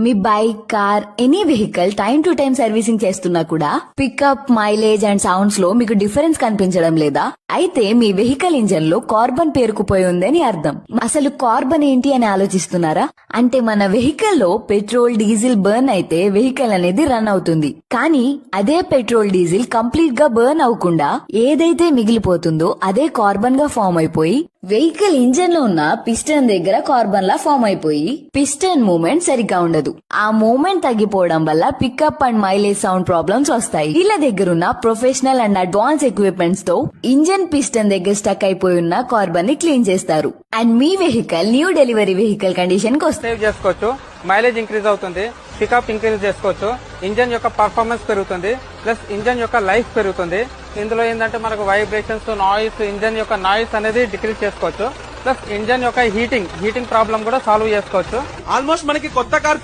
Me bike, car, any vehicle time to time servicing చేస్తున్నా కూడా pickup, mileage and sounds లో మీకు difference కనిపించడం లేదా? అయితే మీ వెహికల్ ఇంజన్ లో కార్బన్ పేరుకుపోయి ఉందని అర్థం. అసలు కార్బన్ ఏంటి అని ఆలోచిస్తున్నారా? అంటే మన వెహికల్ లో పెట్రోల్, డీజిల్ బర్న్ అయితే వెహికల్ అనేది రన్ అవుతుంది. కానీ అదే పెట్రోల్, డీజిల్ కంప్లీట్ గా బర్న్ అవ్వకుండా ఏదైతే మిగిలిపోతుందో అదే కార్బన్ గా ఫామ్ అయిపోయి వెహికల్ ఇంజన్ లో ఉన్న పిస్టన్ దగ్గర కార్బన్ లా ఫామ్ అయిపోయి పిస్టన్ మూవ్మెంట్ సరిగ్గా ఉండదు. ఆ మూవ్మెంట్ తగ్గిపోవడం వల్ల pickup and mileage sound problems వస్తాయి. వీళ్ళ దగ్గరున్న ప్రొఫెషనల్ అండ్ అడ్వాన్స్ ఎక్విప్మెంట్స్ తో ఇంజన్ పిస్టన్ దగ్గర స్టక్ అయిపోయి ఉన్న కార్బన్ ని క్లీన్ చేస్తారు. అండ్ మీ vehicle new delivery vehicle condition కి సేవ్ చేసుకోవచ్చు. మైలేజ్ ఇంక్రీజ్ అవుతుంది, పికప్ ఇంక్రీజ్ చేసుకోవచ్చు, ఇంజన్ యొక్క పర్ఫార్మెన్స్ పెరుగుతుంది, ప్లస్ ఇంజన్ యొక్క లైఫ్ పెరుగుతుంది. ఇందులో ఏంటంటే మనకు వైబ్రేషన్స్, నాయిస్, ఇంజన్ యొక్క నాయిస్ అనేది డిక్రీజ్ చేసుకోవచ్చు. ప్లస్ ఇంజన్ యొక్క హీటింగ్ ప్రాబ్లం కూడా సాల్వ్ చేసుకోవచ్చు. ఆల్మోస్ట్ మనకి కొత్త కార్